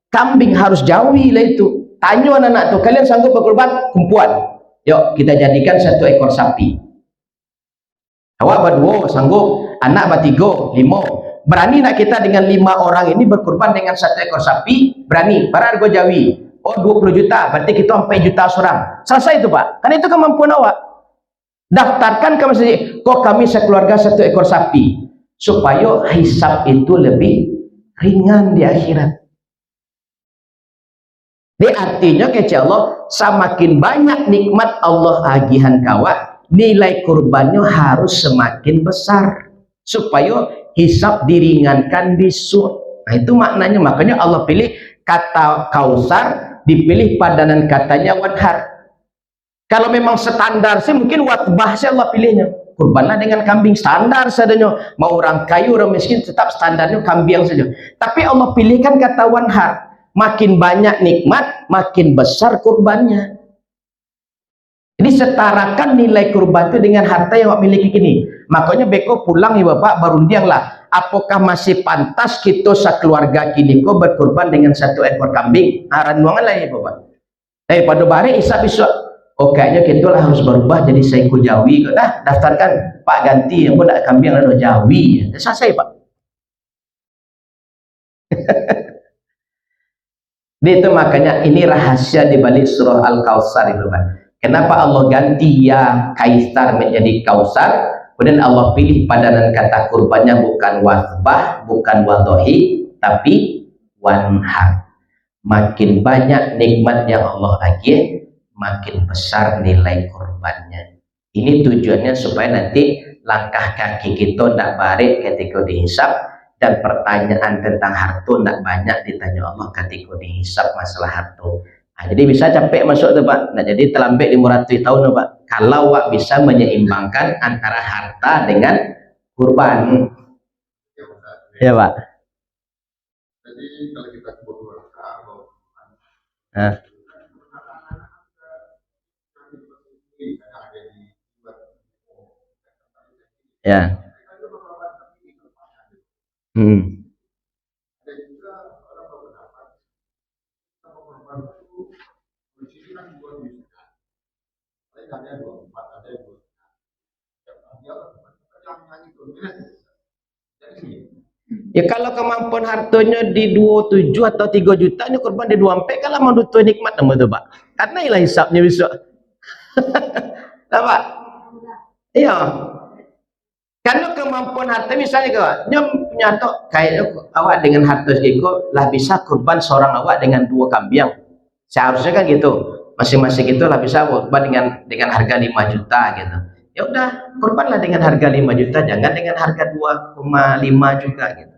kambing, harus jauhi lah itu. Tanya anak-anak tuh, kalian sanggup berkurban? Kumpulan. Yuk kita jadikan 1 ekor sapi. Awak berdua sanggup, anak bertiga, 5. Berani nak kita dengan 5 orang ini berkurban dengan 1 ekor sapi? Berani. Para harga Jawi. Oh 20 juta, berarti kita sampai juta seorang. Selesai itu Pak. Kan itu kemampuan awak. Daftarkan ke masjid. Kok kami sekeluarga 1 ekor sapi. Supaya hisab itu lebih ringan di akhirat. Ini artinya kece Allah, semakin banyak nikmat Allah agihan kawan, nilai kurbannya harus semakin besar supaya hisab diringankan besok. Nah itu maknanya, makanya Allah pilih kata Kausar, dipilih padanan katanya Wadhar. Kalau memang standar sih mungkin Watbah sih Allah pilihnya, kurbanlah dengan kambing standar sadanya. Mau orang kayu orang miskin tetap standarnya kambing saja. Tapi Allah pilihkan kata Wadhar. Makin banyak nikmat, makin besar kurbannya. Jadi setarakan nilai kurban itu dengan harta yang awak miliki kini. Makanya beko pulang ya bapak berunding lah. Apakah masih pantas kita sekeluarga kini ko berkurban dengan satu ekor kambing? Renungan lah ya bapak. Pada bare isap besok. Oh kayaknya kita lah harus berubah jadi seekor Jawi. Dah daftarkan Pak ganti yang pun nak kambing ada Jawi. Selesai pak. Itu makanya ini rahasia di balik surah Al-Kautsar itu Pak. Kenapa Allah ganti ya Kaisar menjadi Kausar? Kemudian Allah pilih padanan kata kurbannya bukan wasbah, bukan wadohi, tapi wanhar. Makin banyak nikmat yang Allah agih, makin besar nilai kurbannya. Ini tujuannya supaya nanti langkah kaki kita tidak barik ketika dihisab, dan pertanyaan tentang harta tidak banyak ditanya Allah ketika dihisab masalah harta. Nah, jadi bisa capek masuk tuh Pak. Nah, jadi terlambat 500 tahun tuh Pak. Kalau Wak bisa menyeimbangkan antara harta dengan kurban. Ya Pak. Jadi kalau kita kebetulan Nah. Ya. Ya kalau kemampuan hartanya di 27 atau 3 juta ini korban di 24 kalau mau duit nikmat nama tu Pak. Karena ilah hisapnya besok. Tak Pak? Iya. Kalau kemampuan harta misalnya kau, nyom nyatok kayak awak dengan harta segitu lah bisa kurban seorang awak dengan 2 kambing. Seharusnya kan gitu. Masing-masing itu lah bisa kurban dengan harga 5 juta gitu. Ya udah, kurbanlah dengan harga 5 juta, jangan dengan harga 2,5 juga gitu.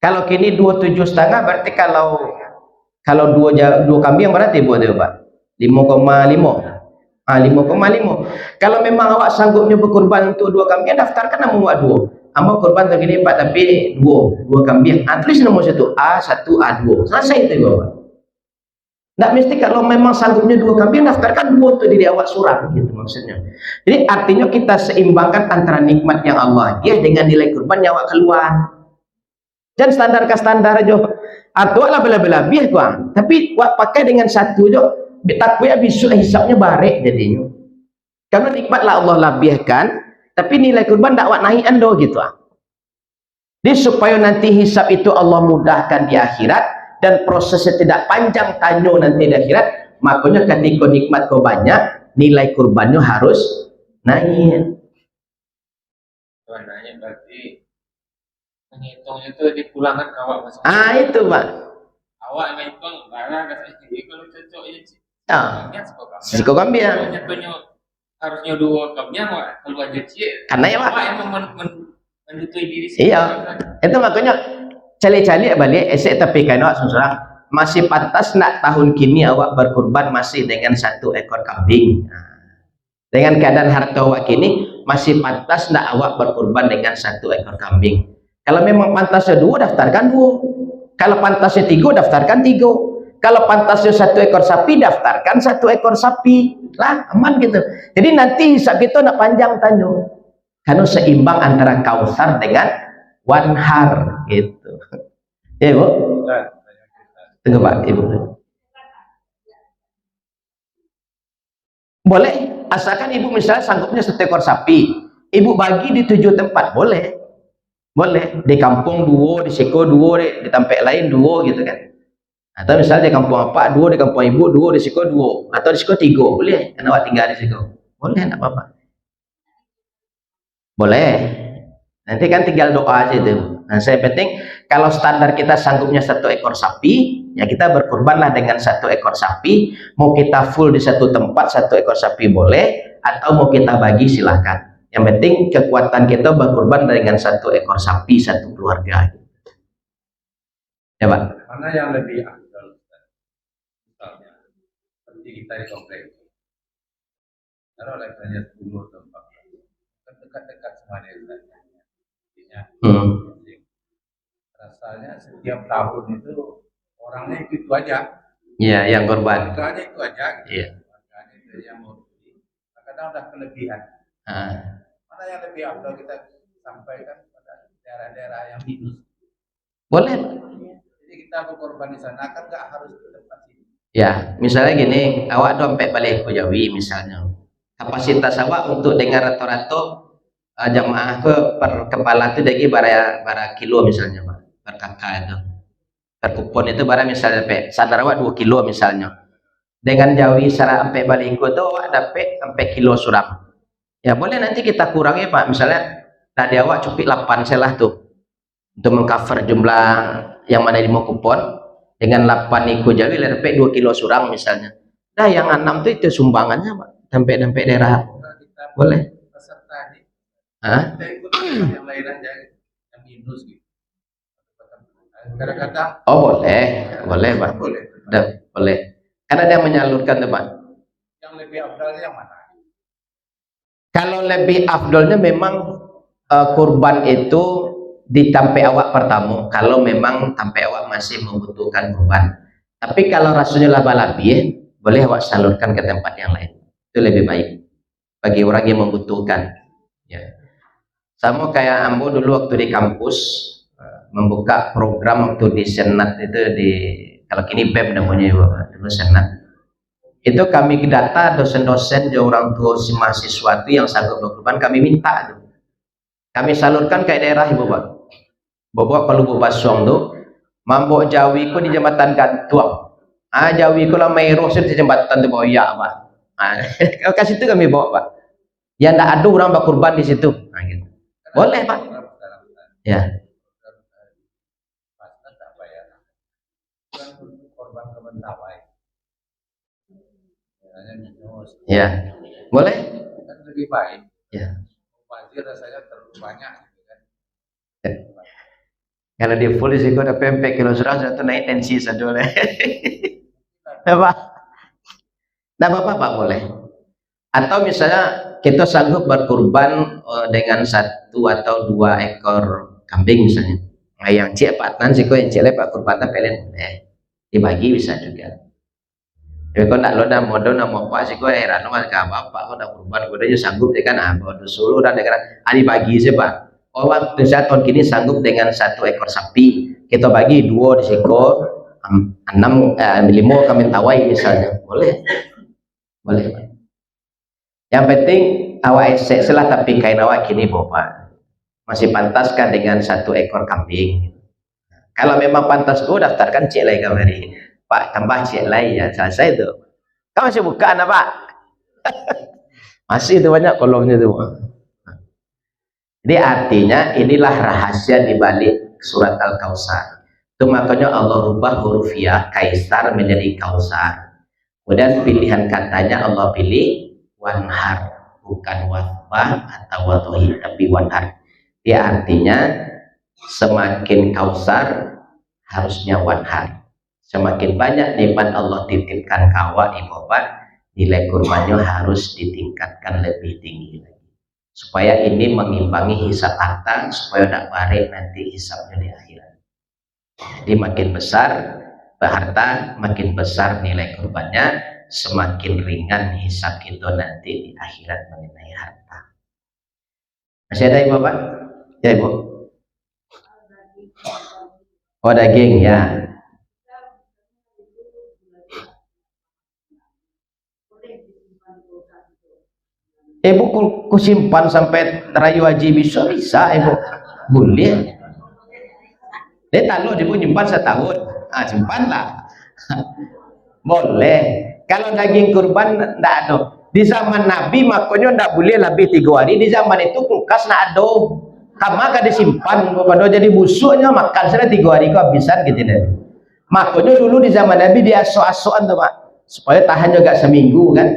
Kalau kini 27,5 berarti kalau dua kambing berarti buat dia Pak 5,5. 5,5. Kalau memang awak sanggupnya berkorban untuk 2 kambing, daftarkan nama awak 2. Amba korban segini Pak, tapi 2 kambing. Tulis nomor 1 A1 A2. Selesai itu Bapak. Tidak mesti kalau memang sanggupnya 2 kambing, daftarkan 2 untuk diri awak surat gitu maksudnya. Jadi artinya kita seimbangkan antara nikmat yang Allah dia dengan nilai kurban yang awak keluar. Dan standar ke standar aja. Artinya lah bela-bela biar gua. Tapi awak pakai dengan satu aja. Takwa besok hisapnya barek jadinya. Karena nikmatlah Allah labihkan, tapi nilai kurban dakwah naik ando gitu ah. Jadi supaya nanti hisap itu Allah mudahkan di akhirat dan prosesnya tidak panjang tanyo nanti di akhirat, makanya ketika nikmat kau banyak, nilai kurbannya harus naik. Naik berarti menghitungnya itu dipulangkan ke awak masing-masing. Itu Pak. Awak ngitung barang kasih kalau cocok ya. Siko kambing. Harusnya 2 kambing keluar jadi. Karena ya Pak. Yang mendutui diri sendiri. Iya. Itu makanya cali-cali balik esek tapi kan awak seorang masih pantas nak tahun kini awak berkurban masih dengan 1 ekor kambing. Dengan keadaan harta awak kini masih pantas nak awak berkurban dengan 1 ekor kambing. Kalau memang pantasnya 2 daftarkan 2. Kalau pantasnya 3 daftarkan 3. Kalau pantasnya 1 ekor sapi, daftarkan 1 ekor sapi. Lah, aman gitu. Jadi nanti hisab itu nak panjang tanyo. Karena seimbang antara Kausar dengan Wanhar gitu. Ya, Bu. Tunggu Pak, Ibu. Boleh, asalkan Ibu misalnya sanggupnya 1 ekor sapi. Ibu bagi di 7 tempat, boleh. Boleh. Di kampung 2, di Seko 2, di tempat lain 2 gitu kan. Atau misalnya di kampung apa 2, di kampung ibu 2, di Siko 2, atau di Siko 3, boleh karena awak tinggal di Siko, boleh, tidak apa-apa, boleh. Nanti kan tinggal doa aja itu. Nah, saya penting kalau standar kita sanggupnya 1 ekor sapi, ya kita berkurbanlah dengan 1 ekor sapi. Mau kita full di 1 tempat 1 ekor sapi boleh, atau mau kita bagi silahkan. Yang penting kekuatan kita berkurban dengan 1 ekor sapi 1 keluarga. Ya Pak. Mana yang lebih seperti kita di komplek taruh levelnya 10 atau 14 kan dekat-dekat sama desa rasanya setiap tahun itu orangnya itu aja ya yang korban itu aja gitu. Iya. Makanya itu yang mau kadang udah kelebihan. Ah, Mana yang lebih afdal kita sampaikan pada daerah-daerah yang minus. boleh. Jadi kita berkorban di sana kan nggak harus di tempat sini. Ya, misalnya gini, awak dompet balik ke Jawi misalnya. Kapasitas awak untuk dengan rata-rata jamaah ke per kepala itu dari bara kilo misalnya, Pak. Per kakak itu. Per kupon itu bara misalnya sadar awak 2 kilo misalnya. Dengan Jawi secara sampai balik itu awak dapat sampai kilo surang. Ya boleh nanti kita kurangi Pak, misalnya tadi awak cupik 8 selah tuh untuk mengcover jumlah yang mana mau kupon dengan 8 ikut Jawi dapat 2 kilo surang misalnya. Nah yang 6 itu sumbangannya Pak, sampai daerah Kita boleh. peserta ini, Hah? kita ikut yang lain aja yang minus gitu. Kadang-kadang Oh boleh, boleh Pak, boleh. boleh. Karena dia menyalurkan tuh Pak. Yang lebih afdalnya yang mana? Kalau lebih afdolnya memang kurban itu ditampai awak pertama kalau memang tampai awak masih membutuhkan kurban. Tapi kalau rasanya laba-labi boleh awak salurkan ke tempat yang lain. Itu lebih baik bagi orang yang membutuhkan. Ya. Sama kayak ambo dulu waktu di kampus membuka program waktu di senat itu di kalau kini BEM namanya dulu senat. Itu kami data dosen-dosen dan orang tua si mahasiswa itu yang sanggup berkorban kami minta itu. Kami salurkan ke daerah ibu Pak. Bawa kalau Bu Basong tuh mambo Jawi ku di jembatan gantung. Jawi ku lah Meru di jembatan tuh Boya Pak. Kasih itu kami bawa Pak. Ya ndak ada orang berkorban di situ. Gitu. Boleh Pak. Ya. Korban kementawai. Ya. Boleh? Kan lebih baik. Ya. Wajib rasanya terlalu banyak gitu kan. Kalau di full sih kau dapat 4 kilo sudah satu naik tensi satu lah. Apa? Nah Pak boleh. Atau misalnya kita sanggup berkurban dengan 1 atau 2 ekor kambing misalnya. Nah, yang cek patan sih kau yang cek lepak kurban pelen dibagi bisa juga. Tapi kau nak lo dah modal nak mau apa sih kau heran mas kau bapak kau dah kurban kau dah sanggup dengan abah solo dan dengan dibagi sih Pak. Oh waktu saya tahun kini sanggup dengan 1 ekor sapi kita bagi 2 di siko 6 5 kami tawai misalnya boleh Pak. Yang penting awak esek selah tapi kain awak kini bapak masih pantaskah dengan 1 ekor kambing. Kalau memang pantas kau daftarkan cek lagi kembali Pak tambah cek lagi ya selesai itu. Kau masih buka anak Pak? Masih itu banyak kolomnya itu. Jadi artinya inilah rahasia di balik surat Al-Kautsar. Itu makanya Allah rubah huruf ya Kaisar menjadi Kautsar. Kemudian pilihan katanya Allah pilih wanhar, bukan wasbah atau watohi, tapi wanhar. Dia artinya semakin Kautsar harusnya wanhar. Semakin banyak nikmat Allah titipkan kawa di bawah, nilai kurbannya harus ditingkatkan lebih tinggi lagi. Supaya ini mengimbangi hisab harta supaya tidak barik nanti hisabnya di akhirat. Jadi makin besar harta, makin besar nilai kurbannya, semakin ringan hisab kita nanti di akhirat mengenai harta. Masih ada Ibu Pak? Ya Ibu. Oh daging ya. Ibu ku simpan sampai terayu haji bisa Ibu. Boleh. Dia taruh ibu nyimpan setahun. Simpanlah. Boleh. Kalau daging kurban tidak ada. Di zaman Nabi makanya tidak boleh lebih 3 hari. Di zaman itu kulkas tidak ada. Kama kan disimpan kepada jadi busuknya makan sudah 3 hari kehabisan gitu deh. Makanya dulu di zaman Nabi dia aso-asoan tuh Pak. Supaya tahan juga seminggu kan.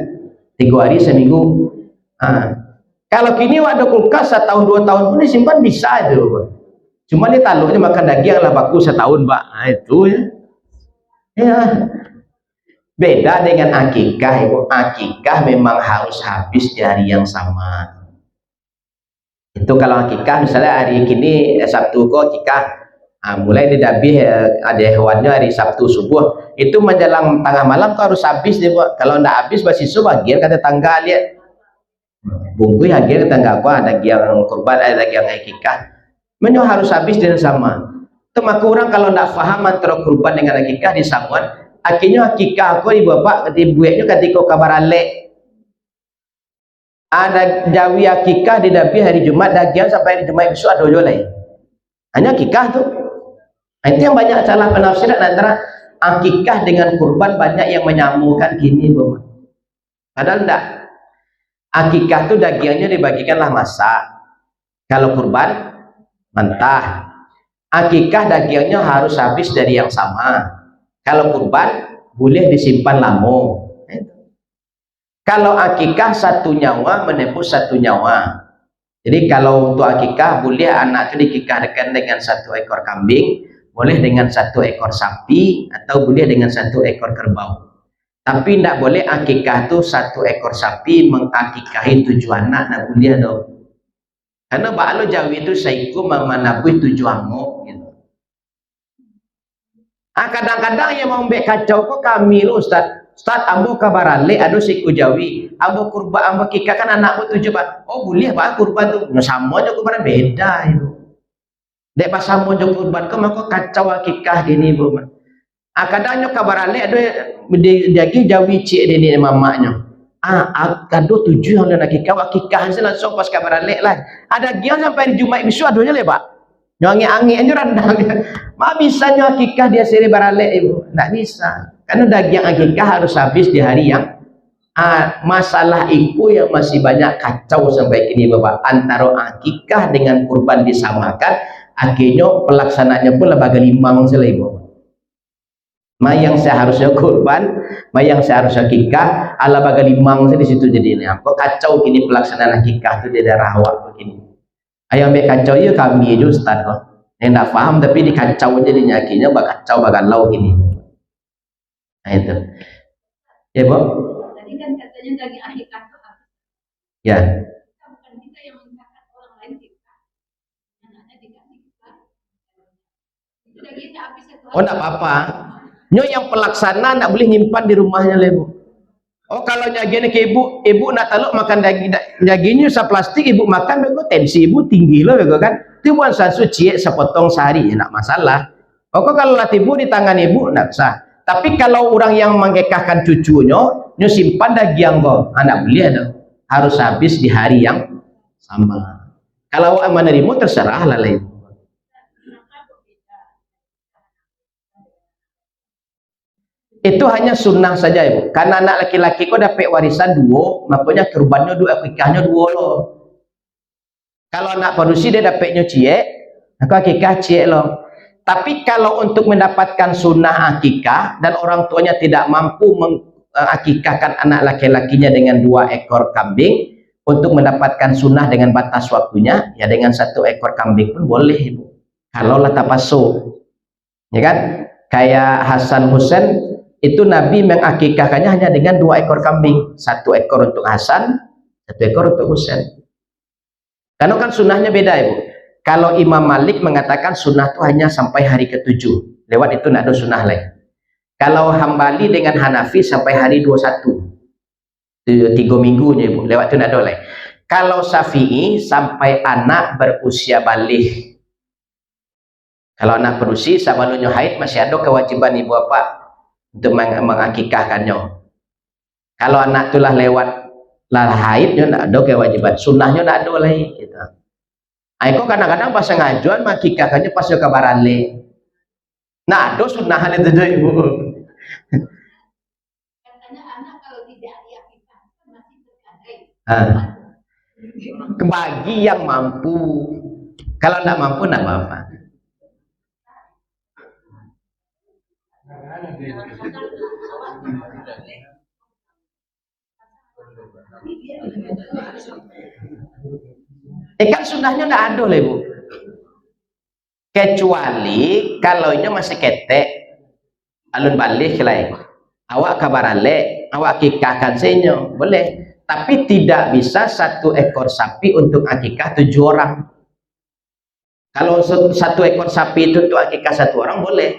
3 hari seminggu. Kalau kini ada kulkas 1 tahun 2 tahun pun disimpan bisa itu Pak. Cuma ini taluhnya makan daging lah baku setahun Pak. Itu ya. Ya. Beda dengan akikah Ibu. Akikah memang harus habis di hari yang sama. Itu kalau akikah misalnya hari kini Sabtu kok akikah. Mulai didabi ada hewannya hari Sabtu subuh. Itu menjelang tengah malam kok harus habis deh Pak. Kalau enggak habis masih bagian kata tangga lihat. Bungkui hagia tangga apa daging yang kurban ada daging yang akikah. Menyo harus habis dengan sama. Temaku orang kalau tidak faham antara kurban dengan akikah di samuan, akhirnya akikah aku di bapak buatnya ketika kabar alek. Ada jawi akikah di dapi hari Jumat daging sampai hari Jumat besok ada jual lain. Hanya akikah tu. Itu yang banyak salah penafsiran antara akikah dengan kurban, banyak yang menyambungkan gini, Bapak. Padahal tidak. Akikah itu dagingnya dibagikanlah masak. Kalau kurban mentah. Akikah dagingnya harus habis dari yang sama. Kalau kurban boleh disimpan lama. Kalau akikah satu nyawa menebus satu nyawa. Jadi kalau untuk akikah boleh anak itu dikikahkan dengan satu ekor kambing, boleh dengan satu ekor sapi, atau boleh dengan satu ekor kerbau. Tapi tidak boleh akikah itu satu ekor sapi mengakikahi 7 anak, tidak boleh dong. Karena bakal Jawi itu saiku memanabui 7 amuk gitu. Kadang-kadang yang mau mbek kacau kok kami lo Ustaz. Ustaz ambo kabarale ado siku Jawi. Ambo kurban ambo kikah kan anakku 7 pak. Oh boleh pak kurban tuh. No, sama aja kurban beda itu. Dek pas sama aja kurban kok maka kacau akikah gini bu. Kadangnya kabarale ado dagi Jawi cik ini mamaknya. Kado 7 yang nak akikah langsung pas kabarale lah. Ada gian sampai di Jumat besok adonya le pak. Nyongi angin aja rendang. Ma bisa nyo akikah dia seri barale ibu. Tidak bisa. Karena daging akikah harus habis di hari yang masalah itu yang masih banyak kacau sampai kini Bapak. Antara akikah dengan kurban disamakan, akhirnya pelaksananya pun lembaga limang selalu. Mayang seharusnya kurban, mayang seharusnya akikah, ala baga limang di situ jadinya. Kok kacau kini pelaksanaan akikah itu di daerah awak begini. Ayam be kacau ya kami itu Ustaz kok. Yang tidak paham tapi dikacau jadinya akhirnya bak kacau bagalau gini. Nah itu. Ya, Bu. Tadi kan katanya daging akikah itu habis. Ya. Bukan kita yang mengatakan orang lain kita. Anaknya dikasih kita. Itu dagingnya habis satu hari. Oh, enggak apa-apa. Nyo yang pelaksana enggak boleh nyimpan di rumahnya le, Bu. Oh, kalau nyagine ke ibu nak taluk makan dagingnya plastik ibu makan bego tensi ibu tinggi loh bego kan. Itu bukan sasu cie sepotong sehari ya enggak masalah. Oh, kalau latih ibu di tangan ibu enggak sah. Tapi kalau orang yang mengekahkan cucunya, nyo simpan daging kok, anak boleh dong. Harus habis di hari yang sama. Kalau menerima terserah lah lain. Itu hanya sunnah saja ibu. Karena anak laki-laki kok dapat warisan 2, makanya kurbannya 2, akikahnya 2 loh. Kalau anak parusi dia dapatnya cie, maka akikah cie loh. Tapi kalau untuk mendapatkan sunnah akikah dan orang tuanya tidak mampu mengakikahkan anak laki-lakinya dengan 2 ekor kambing, untuk mendapatkan sunnah dengan batas waktunya, ya dengan 1 ekor kambing pun boleh ibu. Kalau lah tapaso, ya kan? Kayak Hasan Husain itu Nabi mengakikahkannya hanya dengan 2 ekor kambing, 1 ekor untuk Hasan, 1 ekor untuk Husain. Karena kan sunnahnya beda ibu. Kalau Imam Malik mengatakan sunnah itu hanya sampai hari ke-7. Lewat itu tidak ada sunnah lain. Kalau Hambali dengan Hanafi sampai hari 21. 3 minggunya ibu. Lewat itu tidak ada lain. Kalau Syafi'i sampai anak berusia balik. Kalau anak berusia sebelumnya haid masih ada kewajiban ibu bapak untuk mengakikahkannya. Kalau anak itulah lewat lah haidnya tidak ada kewajiban. Sunnahnya tidak ada lagi. Gitu. Aku kadang-kadang pas ngajuan makikahkannya pas ke barale. Nah, ada sunnah itu ibu. Katanya anak kalau tidak diakikah masih tergadai. Bagi yang mampu. Kalau tidak mampu tidak apa-apa. Kan sunnahnya tidak ada lah ibu. Kecuali kalau ini masih ketek alun balik lah. Awak kabarale, awak akikahkan senyo boleh. Tapi tidak bisa 1 ekor sapi untuk akikah 7 orang. Kalau 1 ekor sapi itu untuk akikah 1 orang boleh.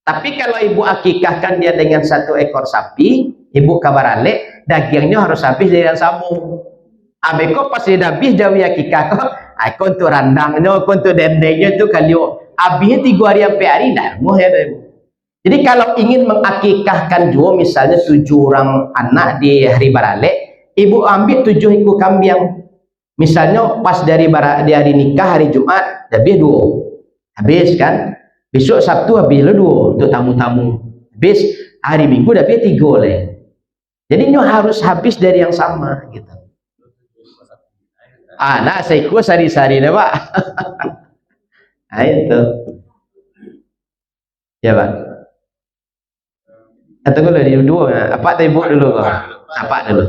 Tapi kalau ibu akikahkan dia dengan 1 ekor sapi, ibu kabarale, dagingnya harus habis dengan sambung. Abeko pas dia habis jawi akikah ko, kon tu randangnya, kon tu dendengnya tu kalio. Habisnya 3 hari sampai hari dah moh ya dah. Jadi kalau ingin mengakikahkan juga misalnya 7 orang anak di hari baralek, ibu ambil 7 ekor kambing. Misalnya pas dari hari nikah hari Jumat, habis 2. Habis kan? Besok Sabtu habis 2 untuk tamu-tamu. Habis hari Minggu habis 3 leh. Jadi nyo harus habis dari yang sama gitu. Nah saya ikut sari-sari dah Pak. Nah itu. Ya Pak. Atau kalau di 2, apa tadi Bu dulu Pak? Apa dulu?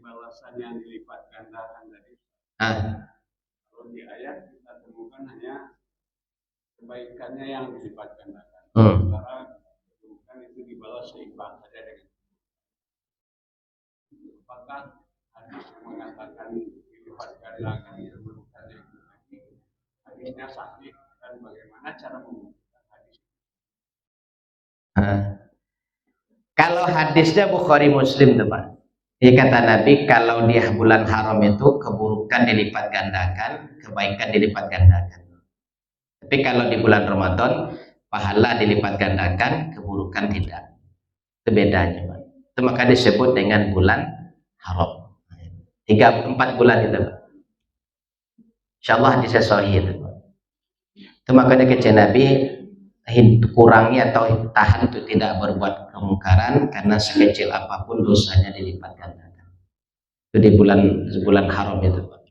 Balasan yang dilipat gandakan tadi. Kalau di ayat kita temukan hanya kebaikannya yang dilipat gandakan. Sementara keburukan itu dibalas seimbang saja dengan. Apakah hadis yang mengatakan dilipat gandakan keburukan itu hadisnya sahih dan bagaimana cara membuktikan hadis? Kalau hadisnya Bukhari Muslim tuh Pak. Ya kata Nabi kalau di bulan haram itu keburukan dilipat gandakan, kebaikan dilipat gandakan. Tapi kalau di bulan Ramadan pahala dilipat gandakan, keburukan tidak. Itu bedanya Pak. Itu maka disebut dengan bulan haram. 3-4 bulan itu Pak. Insyaallah hadisnya sahih itu Pak. Itu makanya kata Nabi kurangi atau tahan untuk tidak berbuat kemungkaran karena sekecil apapun dosanya dilipat gandakan. Itu di bulan haram itu Pak.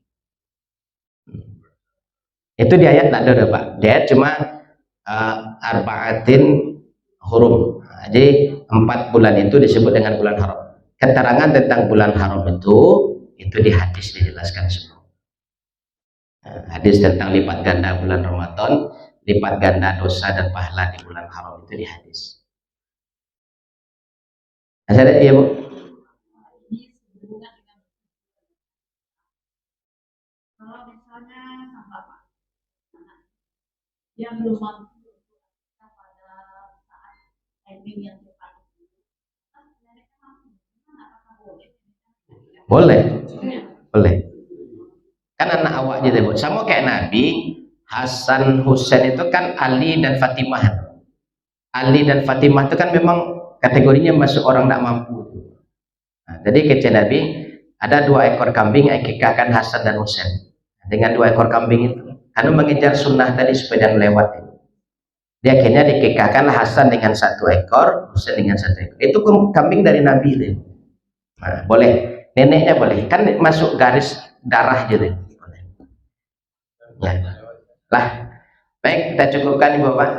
Itu di ayat tak ada Pak. Di ayat cuma arba'atin hurum. Jadi 4 bulan itu disebut dengan bulan haram. Keterangan tentang bulan haram itu di hadis dijelaskan semua. Hadis tentang lipat ganda bulan Ramadan, lipat ganda dosa dan pahala di bulan haram itu di hadis. Ada ya Bu? Kalau misalnya sang bapak yang belum mampu pada saat timing yang tepat, Boleh. Kan anak awak aja Bu. Sama kayak Nabi Hasan Husain itu kan Ali dan Fatimah. Ali dan Fatimah itu kan memang kategorinya masuk orang tak mampu. Nah, jadi kata Nabi ada 2 ekor kambing akikahkan Hasan dan Husain. Dengan 2 ekor kambing itu karena mengejar sunnah tadi supaya jangan lewat. Dia akhirnya dikikahkan Hasan dengan 1 ekor, Husain dengan 1 ekor. Itu kambing dari Nabi itu. Nah, boleh. Neneknya boleh. Kan masuk garis darah gitu. Ya. Lah, baik kita cukupkan Ibu Bapak.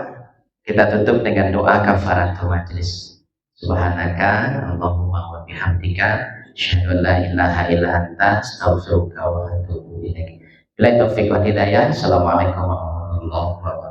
Kita tutup dengan doa kafaratul majlis. Subhanaka Allahumma wa bihamdika asyhadu an la ilaha illa anta astaghfiruka wa atubu ilaik. Bila taufiq wal hidayah. Assalamualaikum warahmatullahi wabarakatuh.